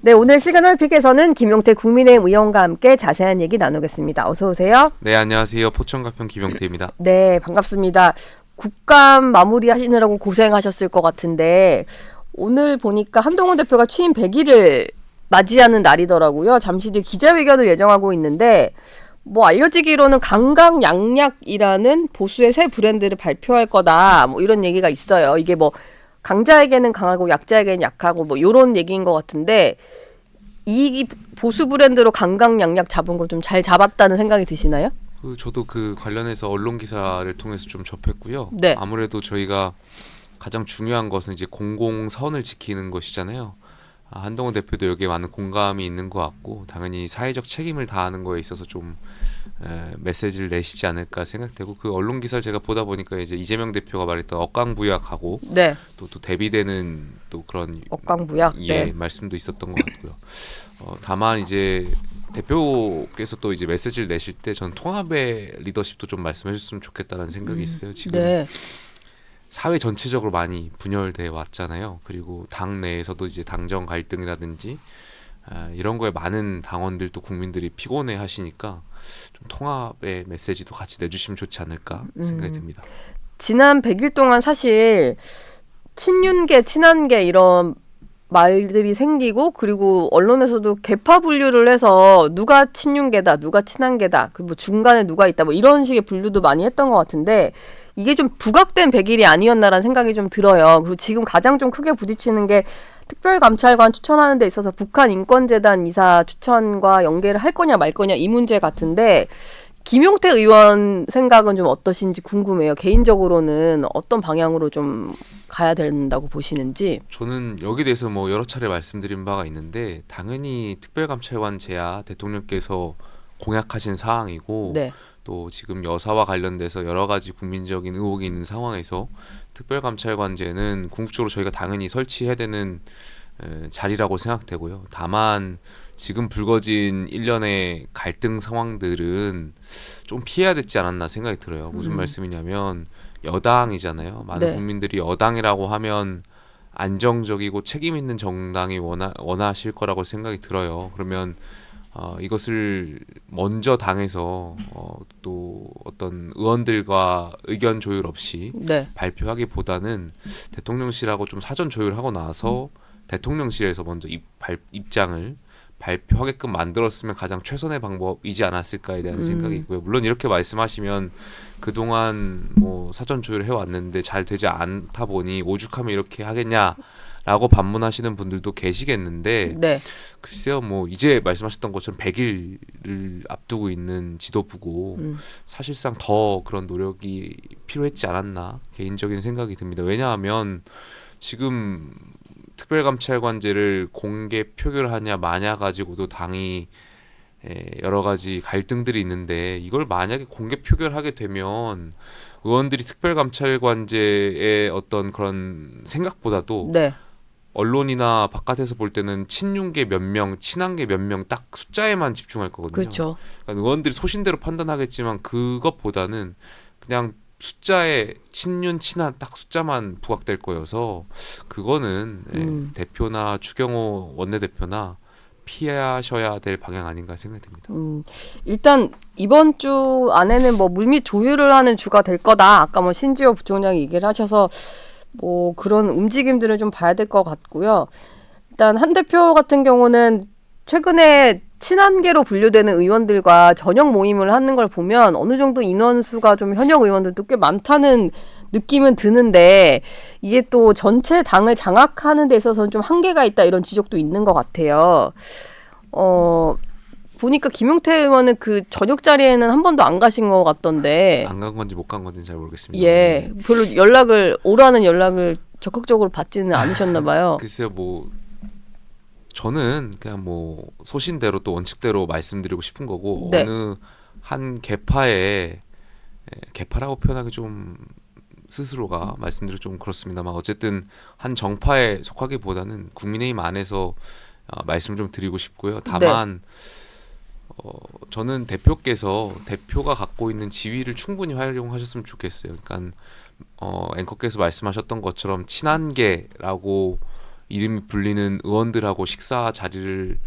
네, 오늘 시그널픽에서는 김용태 국민의힘 의원과 함께 자세한 얘기 나누겠습니다. 어서 오세요. 네, 안녕하세요. 포천가평 김용태입니다. 네, 반갑습니다. 국감 마무리하시느라고 고생하셨을 것 같은데 오늘 보니까 한동훈 대표가 취임 100일을 맞이하는 날이더라고요. 잠시 뒤 기자회견을 예정하고 있는데 알려지기로는 강강 양약이라는 보수의 새 브랜드를 발표할 거다. 이런 얘기가 있어요. 이게 강자에게는 강하고 약자에게는 약하고 이런 얘기인 것 같은데 이 보수 브랜드로 강강 양약 잡은 거 좀 잘 잡았다는 생각이 드시나요? 저도 그 관련해서 언론 기사를 통해서 좀 접했고요. 네. 아무래도 저희가 가장 중요한 것은 이제 공공선을 지키는 것이잖아요. 한동훈 대표도 여기에 많은 공감이 있는 것 같고 당연히 사회적 책임을 다하는 거에 있어서 좀 메시지를 내시지 않을까 생각되고 그 언론 기사를 제가 보다 보니까 이제 이재명 대표가 말했던 억강부약하고 네. 또 대비되는 또 그런 억강부약 네. 말씀도 있었던 것 같고요. 다만 이제 대표께서 또 이제 메시지를 내실 때 전 통합의 리더십도 좀 말씀해 주셨으면 좋겠다는 생각이 있어요. 지금 네. 사회 전체적으로 많이 분열돼 왔잖아요. 그리고 당 내에서도 이제 당정 갈등이라든지 이런 거에 많은 당원들도 국민들이 피곤해 하시니까 좀 통합의 메시지도 같이 내주시면 좋지 않을까 생각이 듭니다. 지난 100일 동안 사실 친윤계, 친한계 이런 말들이 생기고 그리고 언론에서도 계파 분류를 해서 누가 친윤계다, 누가 친한계다, 그리고 중간에 누가 있다 이런 식의 분류도 많이 했던 것 같은데 이게 좀 부각된 100일이 아니었나라는 생각이 좀 들어요. 그리고 지금 가장 좀 크게 부딪히는 게 특별감찰관 추천하는 데 있어서 북한 인권재단 이사 추천과 연계를 할 거냐 말 거냐 이 문제 같은데 김용태 의원 생각은 좀 어떠신지 궁금해요. 개인적으로는 어떤 방향으로 좀 가야 된다고 보시는지. 저는 여기에 대해서 여러 차례 말씀드린 바가 있는데 당연히 특별감찰관 제야 대통령께서 공약하신 사항이고 네. 또 지금 여사와 관련돼서 여러 가지 국민적인 의혹이 있는 상황에서 특별감찰관제는 궁극적으로 저희가 당연히 설치해야 되는 자리라고 생각되고요. 다만 지금 불거진 일련의 갈등 상황들은 좀 피해야 되지 않았나 생각이 들어요. 무슨 말씀이냐면 여당이잖아요. 많은 네. 국민들이 여당이라고 하면 안정적이고 책임 있는 정당이 원하실 거라고 생각이 들어요. 그러면 이것을 먼저 당에서 또 어떤 의원들과 의견 조율 없이 네. 발표하기보다는 대통령실하고 좀 사전 조율하고 나서 대통령실에서 먼저 입장을 발표하게끔 만들었으면 가장 최선의 방법이지 않았을까에 대한 생각이 있고요. 물론 이렇게 말씀하시면 그동안 사전 조율을 해왔는데 잘 되지 않다 보니 오죽하면 이렇게 하겠냐라고 반문하시는 분들도 계시겠는데 네. 글쎄요, 이제 말씀하셨던 것처럼 100일을 앞두고 있는 지도부고 사실상 더 그런 노력이 필요했지 않았나 개인적인 생각이 듭니다. 왜냐하면 지금 특별감찰관제를 공개 표결하냐 마냐 가지고도 당이 여러 가지 갈등들이 있는데 이걸 만약에 공개 표결하게 되면 의원들이 특별감찰관제의 어떤 그런 생각보다도 네. 언론이나 바깥에서 볼 때는 친윤계 몇 명, 친한계 몇 명 딱 숫자에만 집중할 거거든요. 그렇죠. 그러니까 의원들이 소신대로 판단하겠지만 그것보다는 그냥 숫자에 친윤, 친한 딱 숫자만 부각될 거여서 그거는 대표나 추경호 원내대표나 피하셔야 될 방향 아닌가 생각됩니다. 일단 이번 주 안에는 물밑 조율을 하는 주가 될 거다. 아까 신지호 부총장이 얘기를 하셔서 그런 움직임들을 좀 봐야 될 것 같고요. 일단 한 대표 같은 경우는 최근에 친한계로 분류되는 의원들과 저녁 모임을 하는 걸 보면 어느 정도 인원수가 좀 현역 의원들도 꽤 많다는 느낌은 드는데 이게 또 전체 당을 장악하는 데 있어서는 좀 한계가 있다 이런 지적도 있는 것 같아요. 보니까 김용태 의원은 그 저녁 자리에는 한 번도 안 가신 것 같던데. 안 간 건지 못 간 건지 잘 모르겠습니다. 예, 별로 오라는 연락을 적극적으로 받지는 않으셨나 봐요. 글쎄요, 저는 그냥 소신대로 또 원칙대로 말씀드리고 싶은 거고 네. 어느 한 개파라고 표현하기 좀 스스로가 말씀드리기 좀 그렇습니다만 어쨌든 한 정파에 속하기보다는 국민의힘 안에서 말씀을 좀 드리고 싶고요. 다만 저는 대표가 갖고 있는 지위를 충분히 활용하셨으면 좋겠어요. 그러니까 앵커께서 말씀하셨던 것처럼 친한계라고 이름이 불리는 의원들하고 식사 자리를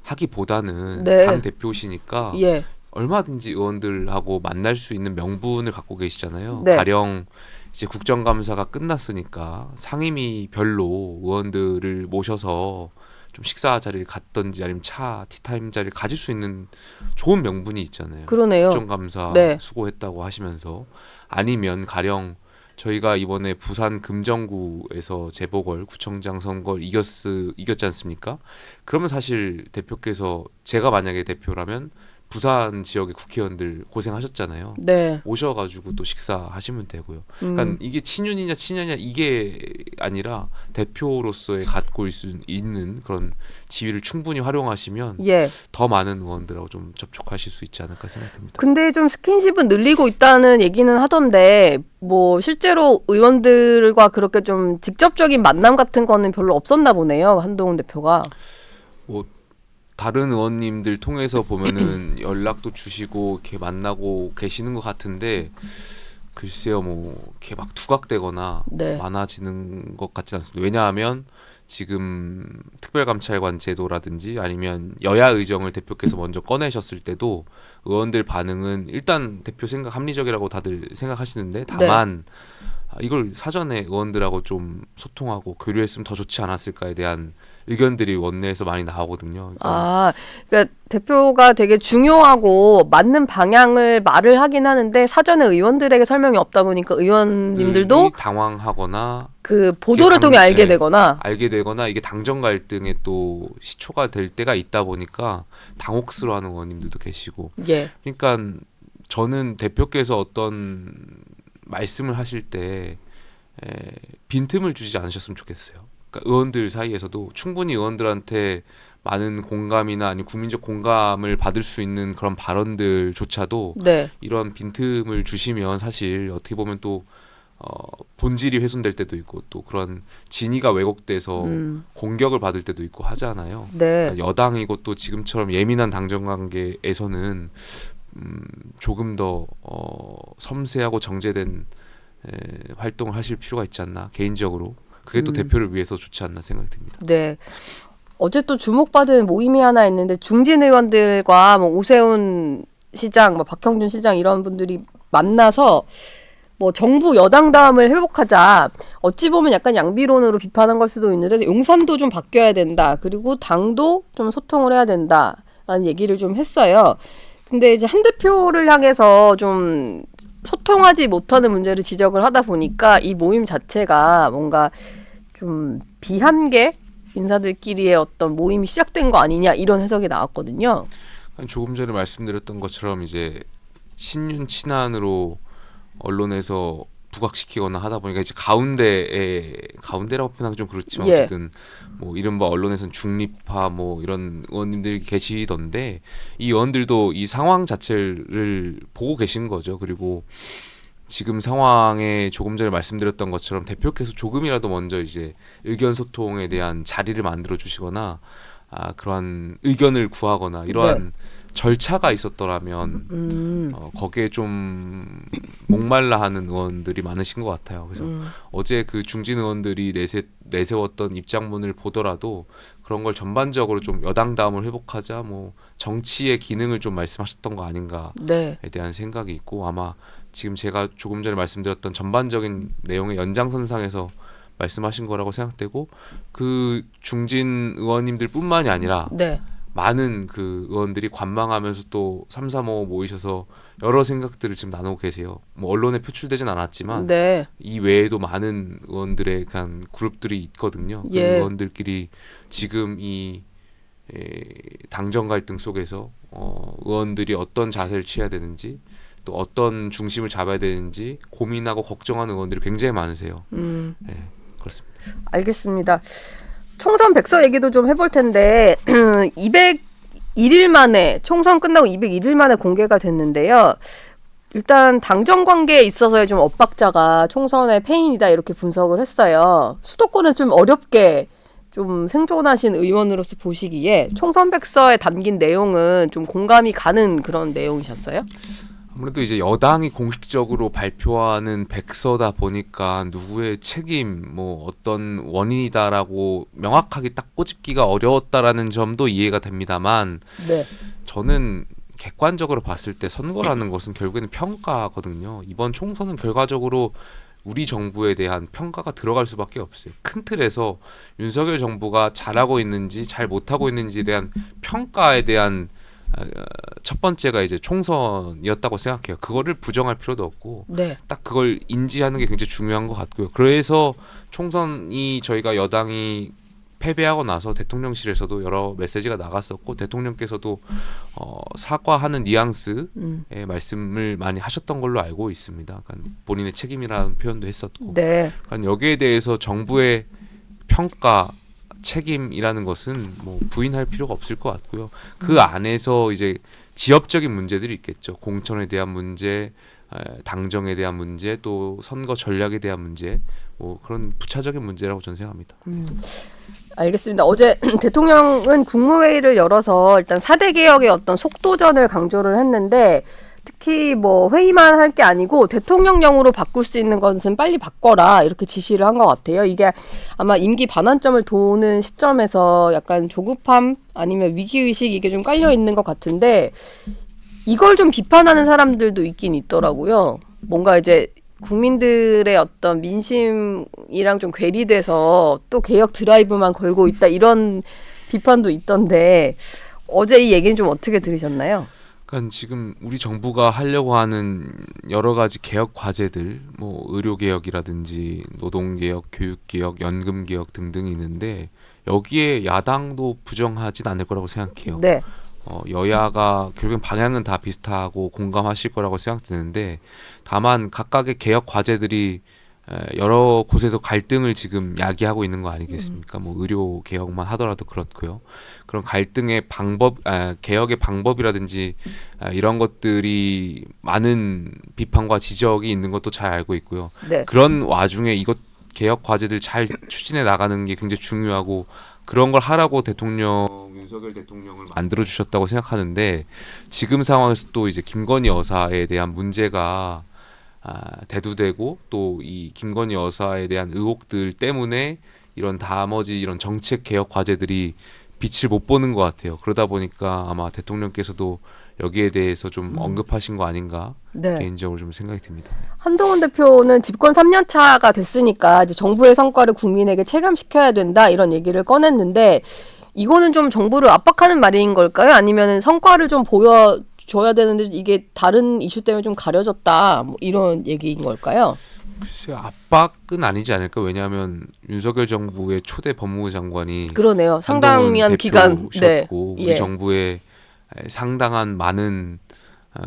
하기보다는 네. 당 대표시니까 예. 얼마든지 의원들하고 만날 수 있는 명분을 갖고 계시잖아요. 네. 가령 이제 국정감사가 끝났으니까 상임위별로 의원들을 모셔서 좀 식사 자리를 갖던지 아니면 차 티타임 자리를 가질 수 있는 좋은 명분이 있잖아요. 그러네요. 국정감사 네. 수고했다고 하시면서 아니면 가령 저희가 이번에 부산 금정구에서 재보궐 구청장 선거를 이겼지 않습니까? 그러면 사실 대표께서 제가 만약에 대표라면 부산 지역의 국회의원들 고생하셨잖아요. 네. 오셔가지고 또 식사하시면 되고요. 그러니까 이게 친윤이냐 친냐냐 이게 아니라 대표로서의 갖고 있는 그런 지위를 충분히 활용하시면 예. 더 많은 의원들하고 좀 접촉하실 수 있지 않을까 생각됩니다. 근데 좀 스킨십은 늘리고 있다는 얘기는 하던데 뭐 실제로 의원들과 그렇게 좀 직접적인 만남 같은 거는 별로 없었나 보네요. 한동훈 대표가. 뭐 다른 의원님들 통해서 보면은 연락도 주시고 이렇게 만나고 계시는 것 같은데 글쎄요 뭐 이렇게 막 두각되거나 네. 많아지는 것 같지는 않습니다. 왜냐하면 지금 특별감찰관 제도라든지 아니면 여야 의정을 대표께서 먼저 꺼내셨을 때도 의원들 반응은 일단 대표 생각 합리적이라고 다들 생각하시는데 다만 이걸 사전에 의원들하고 좀 소통하고 교류했으면 더 좋지 않았을까에 대한 의견들이 원내에서 많이 나오거든요. 그러니까 대표가 되게 중요하고 맞는 방향을 말을 하긴 하는데 사전에 의원들에게 설명이 없다 보니까 의원님들도 당황하거나 그 보도를 통해 알게 되거나 이게 당정 갈등에 또 시초가 될 때가 있다 보니까 당혹스러워하는 의원님들도 계시고. 예. 그러니까 저는 대표께서 어떤 말씀을 하실 때 빈틈을 주지 않으셨으면 좋겠어요. 그러니까 의원들 사이에서도 충분히 의원들한테 많은 공감이나 아니면 국민적 공감을 받을 수 있는 그런 발언들조차도 네. 이런 빈틈을 주시면 사실 어떻게 보면 또 본질이 훼손될 때도 있고 또 그런 진위가 왜곡돼서 공격을 받을 때도 있고 하잖아요. 네. 그러니까 여당이고 또 지금처럼 예민한 당정 관계에서는 조금 더 섬세하고 정제된 활동을 하실 필요가 있지 않나 개인적으로 그게 또 대표를 위해서 좋지 않나 생각이 듭니다. 네. 어제 또 주목받은 모임이 하나 있는데 중진 의원들과 뭐 오세훈 시장, 뭐 박형준 시장 이런 분들이 만나서 뭐 정부 여당다움을 회복하자. 어찌 보면 약간 양비론으로 비판한 걸 수도 있는데 용산도 좀 바뀌어야 된다. 그리고 당도 좀 소통을 해야 된다라는 얘기를 좀 했어요. 근데 이제 한 대표를 향해서 좀 소통하지 못하는 문제를 지적을 하다 보니까 이 모임 자체가 뭔가 좀 비한계 인사들끼리의 어떤 모임이 시작된 거 아니냐 이런 해석이 나왔거든요. 조금 전에 말씀드렸던 것처럼 이제 친윤 친한으로 언론에서 부각시키거나 하다 보니까 이제 가운데라고 표현하기 좀 그렇지만 어쨌든 뭐 이른바 언론에서는 중립파 뭐 이런 의원님들이 계시던데 이 의원들도 이 상황 자체를 보고 계신 거죠. 그리고 지금 상황에 조금 전에 말씀드렸던 것처럼 대표께서 조금이라도 먼저 이제 의견 소통에 대한 자리를 만들어 주시거나 그러한 의견을 구하거나 이러한 절차가 있었더라면 거기에 좀 목말라하는 의원들이 많으신 것 같아요. 그래서 어제 그 중진 의원들이 내세웠던 입장문을 보더라도 그런 걸 전반적으로 좀 여당다움을 회복하자, 뭐 정치의 기능을 좀 말씀하셨던 거 아닌가에 대한 생각이 있고 아마 지금 제가 조금 전에 말씀드렸던 전반적인 내용의 연장선상에서 말씀하신 거라고 생각되고 그 중진 의원님들뿐만이 아니라 많은 그 의원들이 관망하면서 또 3, 3, 5 모이셔서 여러 생각들을 지금 나누고 계세요. 뭐 언론에 표출되진 않았지만 이 외에도 많은 의원들의 그냥 그룹들이 있거든요. 그 의원들끼리 지금 이 당정 갈등 속에서 의원들이 어떤 자세를 취해야 되는지 또 어떤 중심을 잡아야 되는지 고민하고 걱정하는 의원들이 굉장히 많으세요. 네, 그렇습니다. 알겠습니다. 총선 백서 얘기도 좀 해볼 텐데 201일 만에 총선 끝나고 201일 만에 공개가 됐는데요. 일단 당정 관계에 있어서의 좀 엇박자가 총선의 패인이다 이렇게 분석을 했어요. 수도권에 좀 어렵게 좀 생존하신 의원으로서 보시기에 총선 백서에 담긴 내용은 좀 공감이 가는 그런 내용이셨어요? 아무래도 이제 여당이 공식적으로 발표하는 백서다 보니까 누구의 책임, 뭐 어떤 원인이다라고 명확하게 딱 꼬집기가 어려웠다라는 점도 이해가 됩니다만 네. 저는 객관적으로 봤을 때 선거라는 것은 결국에는 평가거든요. 이번 총선은 결과적으로 우리 정부에 대한 평가가 들어갈 수밖에 없어요. 큰 틀에서 윤석열 정부가 잘하고 있는지 잘 못하고 있는지에 대한 평가에 대한 첫 번째가 이제 총선이었다고 생각해요. 그거를 부정할 필요도 없고 네. 딱 그걸 인지하는 게 굉장히 중요한 것 같고요. 그래서 총선이 저희가 여당이 패배하고 나서 대통령실에서도 여러 메시지가 나갔었고 대통령께서도 사과하는 뉘앙스의 말씀을 많이 하셨던 걸로 알고 있습니다. 그러니까 본인의 책임이라는 표현도 했었고, 네. 그러니까 여기에 대해서 정부의 평가 책임이라는 것은 뭐 부인할 필요가 없을 것 같고요. 그 안에서 이제 지역적인 문제들이 있겠죠. 공천에 대한 문제, 당정에 대한 문제, 또 선거 전략에 대한 문제, 뭐 그런 부차적인 문제라고 저는 생각합니다. 알겠습니다. 어제 대통령은 국무회의를 열어서 일단 4대 개혁의 어떤 속도전을 강조를 했는데 특히 뭐 회의만 할 게 아니고 대통령령으로 바꿀 수 있는 것은 빨리 바꿔라 이렇게 지시를 한 것 같아요. 이게 아마 임기 반환점을 도는 시점에서 약간 조급함 아니면 위기의식 이게 좀 깔려 있는 것 같은데 이걸 좀 비판하는 사람들도 있긴 있더라고요. 뭔가 이제 국민들의 어떤 민심이랑 좀 괴리돼서 또 개혁 드라이브만 걸고 있다 이런 비판도 있던데 어제 이 얘기는 좀 어떻게 들으셨나요? 그러니까 지금 우리 정부가 하려고 하는 여러 가지 개혁 과제들, 뭐 의료 개혁이라든지 노동 개혁, 교육 개혁, 연금 개혁 등등이 있는데 여기에 야당도 부정하진 않을 거라고 생각해요. 네. 여야가 결국엔 방향은 다 비슷하고 공감하실 거라고 생각되는데 다만 각각의 개혁 과제들이 여러 곳에서 갈등을 지금 야기하고 있는 거 아니겠습니까? 뭐 의료 개혁만 하더라도 그렇고요. 그런 갈등의 방법, 개혁의 방법이라든지 이런 것들이 많은 비판과 지적이 있는 것도 잘 알고 있고요. 네. 그런 와중에 이것 개혁 과제들 잘 추진해 나가는 게 굉장히 중요하고 그런 걸 하라고 윤석열 대통령을 만들어 주셨다고 생각하는데 지금 상황에서 또 이제 김건희 여사에 대한 문제가 대두되고 또 이 김건희 여사에 대한 의혹들 때문에 이런 나머지 이런 정책 개혁 과제들이 빛을 못 보는 것 같아요. 그러다 보니까 아마 대통령께서도 여기에 대해서 좀 언급하신 거 아닌가 네. 개인적으로 좀 생각이 듭니다. 한동훈 대표는 집권 3년 차가 됐으니까 이제 정부의 성과를 국민에게 체감시켜야 된다 이런 얘기를 꺼냈는데 이거는 좀 정부를 압박하는 말인 걸까요? 아니면 성과를 좀 보여줘야 되는데 이게 다른 이슈 때문에 좀 가려졌다 뭐 이런 얘기인 걸까요? 글쎄요, 압박은 아니지 않을까? 왜냐하면 윤석열 정부의 초대 법무부 장관이 그러네요. 상당한 기간 대표셨고 우리 예. 정부의 상당한 많은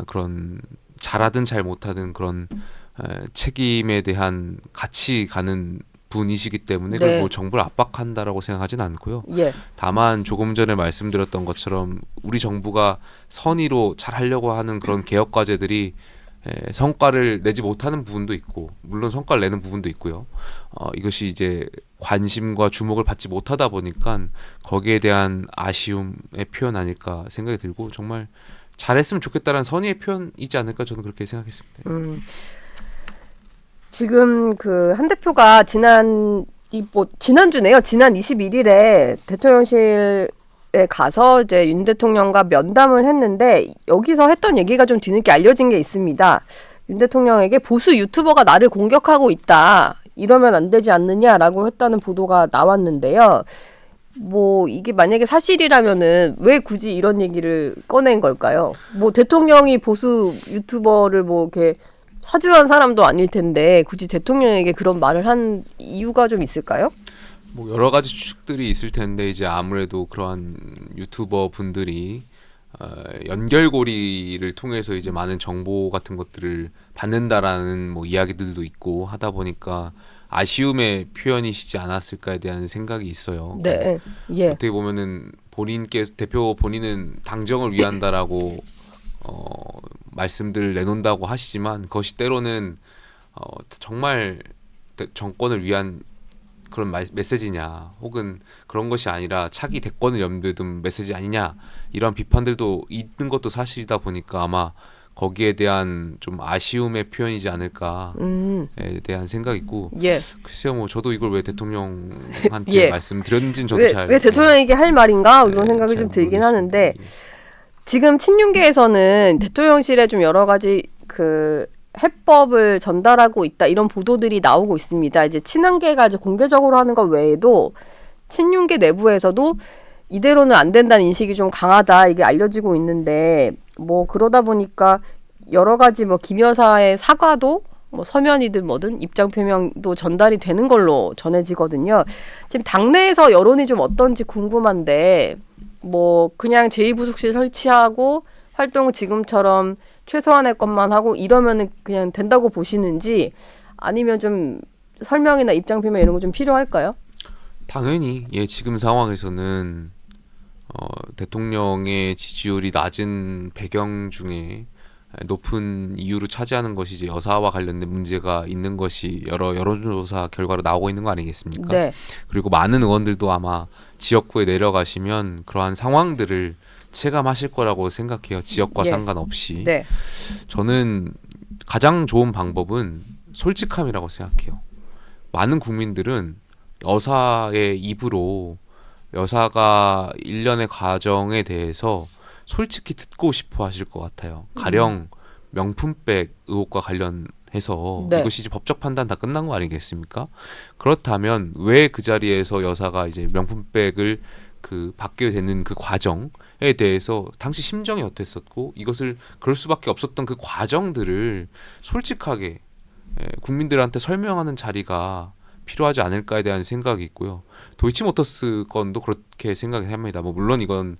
그런 잘하든 잘 못하든 그런 책임에 대한 같이 가는 분이시기 때문에 네. 그걸 뭐 정부를 압박한다라고 생각하진 않고요. 예. 다만 조금 전에 말씀드렸던 것처럼 우리 정부가 선의로 잘 하려고 하는 그런 개혁 과제들이 성과를 내지 못하는 부분도 있고 물론 성과를 내는 부분도 있고요. 이것이 이제 관심과 주목을 받지 못하다 보니까 거기에 대한 아쉬움의 표현 아닐까 생각이 들고 정말 잘했으면 좋겠다는 선의의 표현이지 않을까 저는 그렇게 생각했습니다. 지금 그 한 대표가 지난주네요. 지난 21일에 대통령실에 가서 이제 윤 대통령과 면담을 했는데 여기서 했던 얘기가 좀 뒤늦게 알려진 게 있습니다. 윤 대통령에게 보수 유튜버가 나를 공격하고 있다. 이러면 안 되지 않느냐라고 했다는 보도가 나왔는데요. 뭐 이게 만약에 사실이라면은 왜 굳이 이런 얘기를 꺼낸 걸까요? 뭐 대통령이 보수 유튜버를 뭐 이렇게 사주한 사람도 아닐 텐데 굳이 대통령에게 그런 말을 한 이유가 좀 있을까요? 뭐 여러 가지 추측들이 있을 텐데 이제 아무래도 그러한 유튜버 분들이 연결고리를 통해서 이제 많은 정보 같은 것들을 받는다라는 뭐 이야기들도 있고 하다 보니까 아쉬움의 표현이시지 않았을까에 대한 생각이 있어요. 네, 예, 어떻게 보면은 대표 본인은 당정을 위한다라고 말씀들 내놓는다고 하시지만 그것이 때로는 정말 정권을 위한 그런 메시지냐 혹은 그런 것이 아니라 차기 대권을 염두에 둔 메시지 아니냐 이런 비판들도 있는 것도 사실이다 보니까 아마 거기에 대한 좀 아쉬움의 표현이지 않을까에 대한 생각이 있고 예. 글쎄요 뭐 저도 이걸 왜 대통령한테 예. 말씀드렸는지는 저도 왜 대통령에게 할 말인가 이런 생각이 잘 좀 들긴 모르겠습니다. 하는데 예. 지금 친윤계에서는 대통령실에 좀 여러 가지 그 해법을 전달하고 있다 이런 보도들이 나오고 있습니다. 이제 친한계가 이제 공개적으로 하는 것 외에도 친윤계 내부에서도 이대로는 안 된다는 인식이 좀 강하다 이게 알려지고 있는데 뭐 그러다 보니까 여러 가지 뭐 김 여사의 사과도 뭐 서면이든 뭐든 입장 표명도 전달이 되는 걸로 전해지거든요. 지금 당내에서 여론이 좀 어떤지 궁금한데 뭐 그냥 제2부속실 설치하고 활동을 지금처럼 최소한의 것만 하고 이러면은 그냥 된다고 보시는지 아니면 좀 설명이나 입장 표명 이런 거 좀 필요할까요? 당연히 지금 상황에서는 대통령의 지지율이 낮은 배경 중에 높은 이유로 차지하는 것이 이제 여사와 관련된 문제가 있는 것이 여러 여론조사 결과로 나오고 있는 거 아니겠습니까? 네. 그리고 많은 의원들도 아마 지역구에 내려가시면 그러한 상황들을 체감하실 거라고 생각해요. 지역과 예. 상관없이. 네. 저는 가장 좋은 방법은 솔직함이라고 생각해요. 많은 국민들은 여사의 입으로 여사가 일련의 과정에 대해서 솔직히 듣고 싶어 하실 것 같아요. 가령 명품백 의혹과 관련해서 네. 이것이 이제 법적 판단 다 끝난 거 아니겠습니까? 그렇다면 왜 그 자리에서 여사가 이제 명품백을 받게 되는 그 과정에 대해서 당시 심정이 어땠었고 이것을 그럴 수밖에 없었던 그 과정들을 솔직하게 국민들한테 설명하는 자리가 필요하지 않을까에 대한 생각이 있고요. 도이치모터스 건도 그렇게 생각합니다. 뭐 물론 이건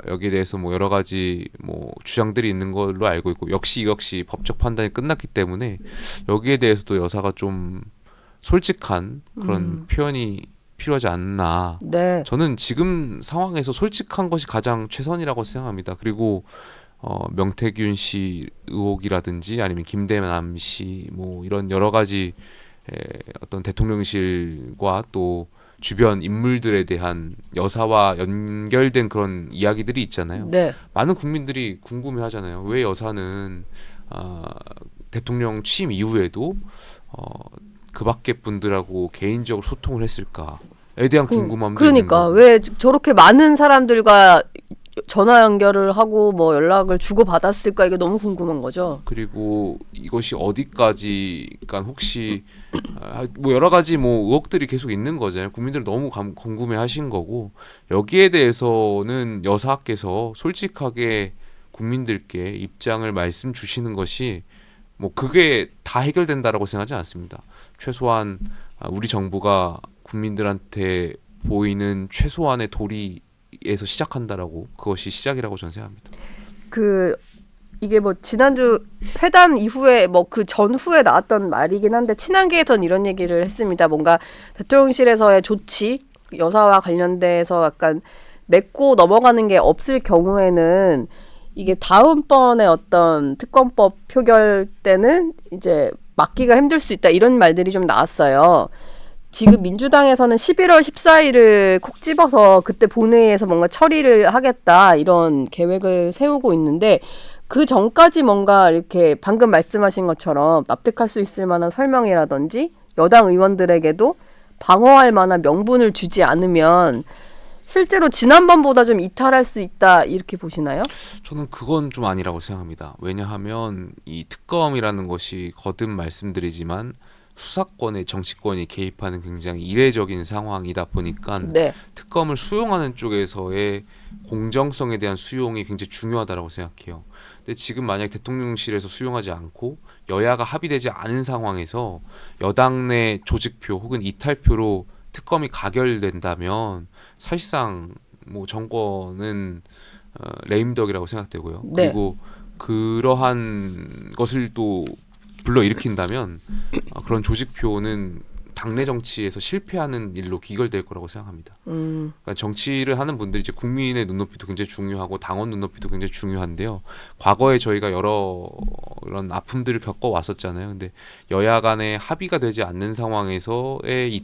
여기에 대해서 뭐 여러 가지 뭐 주장들이 있는 걸로 알고 있고 역시 법적 판단이 끝났기 때문에 여기에 대해서도 여사가 좀 솔직한 그런 표현이 필요하지 않나. 네. 저는 지금 상황에서 솔직한 것이 가장 최선이라고 생각합니다. 그리고 명태균 씨 의혹이라든지 아니면 김대남 씨 뭐 이런 여러 가지 어떤 대통령실과 또 주변 인물들에 대한 여사와 연결된 그런 이야기들이 있잖아요. 네. 많은 국민들이 궁금해하잖아요. 왜 여사는 대통령 취임 이후에도 그 밖에 분들하고 개인적으로 소통을 했을까에 대한 궁금함도 있는 그러니까 거고. 왜 저렇게 많은 사람들과 전화 연결을 하고 뭐 연락을 주고 받았을까 이게 너무 궁금한 거죠. 그리고 이것이 어디까지, 그러니까 혹시 뭐 여러 가지 뭐 의혹들이 계속 있는 거잖아요. 국민들 너무 궁금해하신 거고 여기에 대해서는 여사께서 솔직하게 국민들께 입장을 말씀 주시는 것이 뭐 그게 다 해결된다라고 생각하지 않습니다. 최소한 우리 정부가 국민들한테 보이는 최소한의 도리에서 시작한다라고 그것이 시작이라고 저는 생각합니다. 이게 뭐 지난주 회담 이후에 뭐 그 전후에 나왔던 말이긴 한데 친한계에선 이런 얘기를 했습니다. 뭔가 대통령실에서의 조치 여사와 관련돼서 약간 맺고 넘어가는 게 없을 경우에는 이게 다음번에 어떤 특검법 표결 때는 이제 막기가 힘들 수 있다 이런 말들이 좀 나왔어요. 지금 민주당에서는 11월 14일을 콕 집어서 그때 본회의에서 뭔가 처리를 하겠다 이런 계획을 세우고 있는데 그 전까지 뭔가 이렇게 방금 말씀하신 것처럼 납득할 수 있을 만한 설명이라든지 여당 의원들에게도 방어할 만한 명분을 주지 않으면 실제로 지난번보다 좀 이탈할 수 있다 이렇게 보시나요? 저는 그건 좀 아니라고 생각합니다. 왜냐하면 이 특검이라는 것이 거듭 말씀드리지만 수사권에 정치권이 개입하는 굉장히 이례적인 상황이다 보니까 네. 특검을 수용하는 쪽에서의 공정성에 대한 수용이 굉장히 중요하다고 생각해요. 근데 지금 만약 대통령실에서 수용하지 않고 여야가 합의되지 않은 상황에서 여당 내 조직표 혹은 이탈표로 특검이 가결된다면 사실상 뭐 정권은 레임덕이라고 생각되고요. 네. 그리고 그러한 것을 또 불러일으킨다면 그런 조직표는 당내 정치에서 실패하는 일로 기결될 거라고 생각합니다. 그러니까 정치를 하는 분들이 이제 국민의 눈높이도 굉장히 중요하고 당원 눈높이도 굉장히 중요한데요. 과거에 저희가 여러 이런 아픔들을 겪어 왔었잖아요. 근데 여야 간에 합의가 되지 않는 상황에서의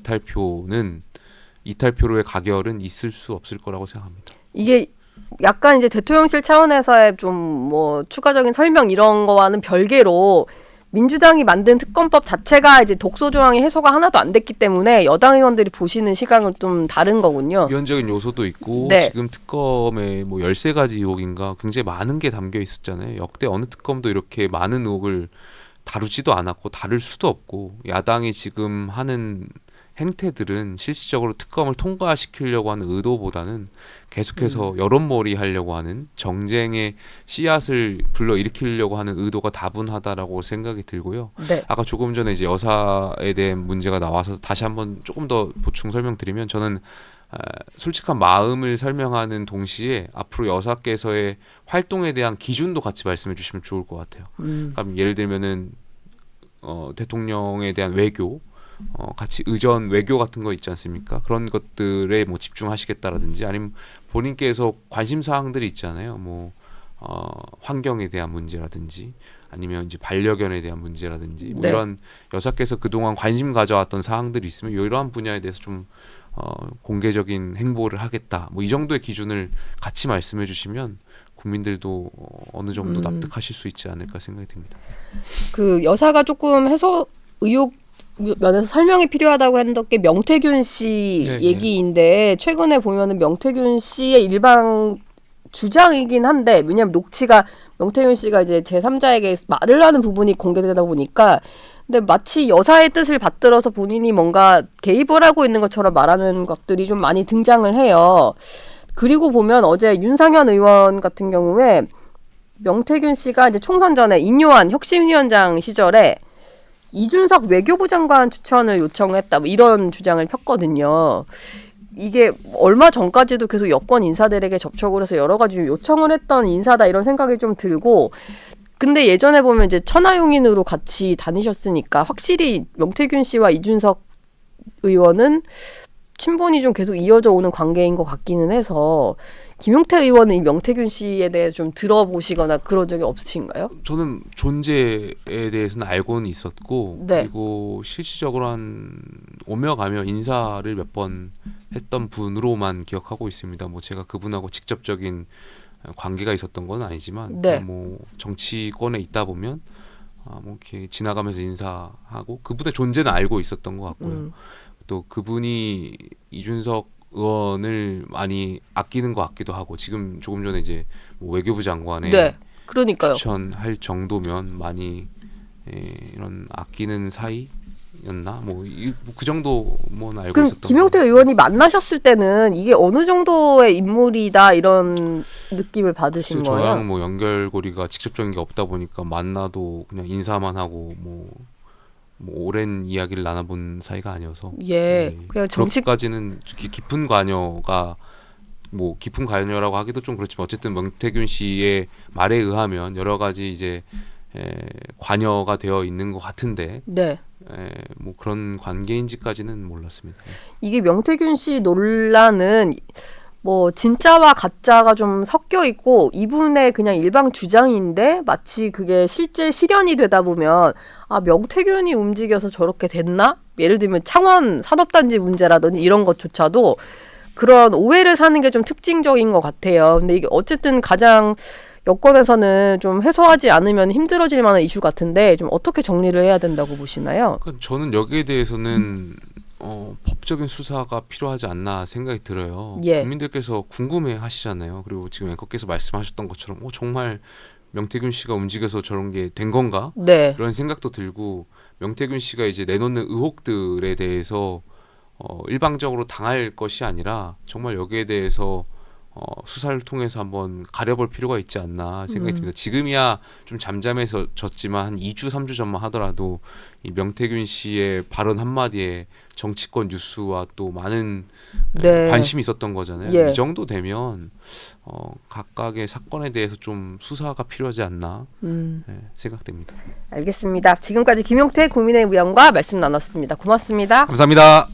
이탈표로의 가결은 있을 수 없을 거라고 생각합니다. 이게 약간 이제 대통령실 차원에서의 좀 뭐 추가적인 설명 이런 거와는 별개로 민주당이 만든 특검법 자체가 이제 독소 조항이 해소가 하나도 안 됐기 때문에 여당 의원들이 보시는 시각은 좀 다른 거군요. 위헌적인 요소도 있고 네. 지금 특검에 뭐 13가지 의혹인가 굉장히 많은 게 담겨 있었잖아요. 역대 어느 특검도 이렇게 많은 의혹을 다루지도 않았고 다룰 수도 없고 야당이 지금 하는 행태들은 실질적으로 특검을 통과시키려고 하는 의도보다는 계속해서 여론몰이 하려고 하는 정쟁의 씨앗을 불러일으키려고 하는 의도가 다분하다라고 생각이 들고요. 네. 아까 조금 전에 이제 여사에 대한 문제가 나와서 다시 한번 조금 더 보충 설명드리면 저는 솔직한 마음을 설명하는 동시에 앞으로 여사께서의 활동에 대한 기준도 같이 말씀해 주시면 좋을 것 같아요. 그러니까 예를 들면은 대통령에 대한 외교 같이 의전 외교 같은 거 있지 않습니까? 그런 것들에 뭐 집중하시겠다라든지 아니면 본인께서 관심 사항들이 있잖아요. 뭐 환경에 대한 문제라든지 아니면 이제 반려견에 대한 문제라든지 뭐 네. 이런 여사께서 그동안 관심 가져왔던 사항들이 있으면 이러한 분야에 대해서 좀 공개적인 행보를 하겠다. 뭐 이 정도의 기준을 같이 말씀해 주시면 국민들도 어느 정도 납득하실 수 있지 않을까 생각이 듭니다. 그 여사가 조금 해소 의혹 면에서 설명이 필요하다고 했던 게 명태균 씨 네, 얘기인데 최근에 보면은 명태균 씨의 일방 주장이긴 한데 왜냐하면 녹취가 명태균 씨가 이제 제3자에게 말을 하는 부분이 공개되다 보니까 근데 마치 여사의 뜻을 받들어서 본인이 뭔가 개입을 하고 있는 것처럼 말하는 것들이 좀 많이 등장을 해요. 그리고 보면 어제 윤상현 의원 같은 경우에 명태균 씨가 이제 총선 전에 인요한 혁신위원장 시절에 이준석 외교부 장관 추천을 요청했다 뭐 이런 주장을 폈거든요. 이게 얼마 전까지도 계속 여권 인사들에게 접촉을 해서 여러 가지 요청을 했던 인사다 이런 생각이 좀 들고 근데 예전에 보면 이제 천하용인으로 같이 다니셨으니까 확실히 명태균 씨와 이준석 의원은 친분이 좀 계속 이어져 오는 관계인 것 같기는 해서 김용태 의원은 이 명태균 씨에 대해 좀 들어보시거나 그런 적이 없으신가요? 저는 존재에 대해서는 알고는 있었고 네. 그리고 실질적으로 한 오며 가며 인사를 몇 번 했던 분으로만 기억하고 있습니다. 뭐 제가 그분하고 직접적인 관계가 있었던 건 아니지만 네. 뭐 정치권에 있다 보면 뭐 이렇게 지나가면서 인사하고 그분의 존재는 알고 있었던 것 같고요. 또 그분이 이준석 의원을 많이 아끼는 것 같기도 하고 지금 조금 전에 이제 뭐 외교부 장관에 네. 그러니까요. 추천할 정도면 많이 이런 아끼는 사이였나 뭐 그 정도만 알고 그럼 있었던 김용태 것 의원이 만나셨을 때는 이게 어느 정도의 인물이다 이런 느낌을 받으신 같아요. 거예요? 저랑 뭐 연결고리가 직접적인 게 없다 보니까 만나도 그냥 인사만 하고 뭐 오랜 이야기를 나눠본 사이가 아니어서 예. 그냥 정식 그렇게까지는 깊은 관여가 뭐 깊은 관여라고 하기도 좀 그렇지만 어쨌든 명태균 씨의 말에 의하면 여러 가지 이제 관여가 되어 있는 것 같은데 네. 뭐 그런 관계인지까지는 몰랐습니다. 이게 명태균 씨 논란은 뭐 진짜와 가짜가 좀 섞여 있고 이분의 그냥 일방 주장인데 마치 그게 실제 실현이 되다 보면 아 명태균이 움직여서 저렇게 됐나? 예를 들면 창원 산업단지 문제라든지 이런 것조차도 그런 오해를 사는 게 좀 특징적인 것 같아요. 근데 이게 어쨌든 가장 여권에서는 좀 해소하지 않으면 힘들어질 만한 이슈 같은데 좀 어떻게 정리를 해야 된다고 보시나요? 그러니까 저는 여기에 대해서는 법적인 수사가 필요하지 않나 생각이 들어요. 예. 국민들께서 궁금해 하시잖아요. 그리고 지금 앵커께서 말씀하셨던 것처럼 정말 명태균 씨가 움직여서 저런 게 된 건가? 네. 이런 생각도 들고 명태균 씨가 이제 내놓는 의혹들에 대해서 일방적으로 당할 것이 아니라 정말 여기에 대해서 수사를 통해서 한번 가려볼 필요가 있지 않나 생각이 듭니다. 지금이야 좀 잠잠해졌지만 한 2주, 3주 전만 하더라도 이 명태균 씨의 발언 한마디에 정치권 뉴스와 또 많은 네. 관심이 있었던 거잖아요. 예. 이 정도 되면 각각의 사건에 대해서 좀 수사가 필요하지 않나 생각됩니다. 알겠습니다. 지금까지 김용태 국민의힘 의원과 말씀 나눴습니다. 고맙습니다. 감사합니다.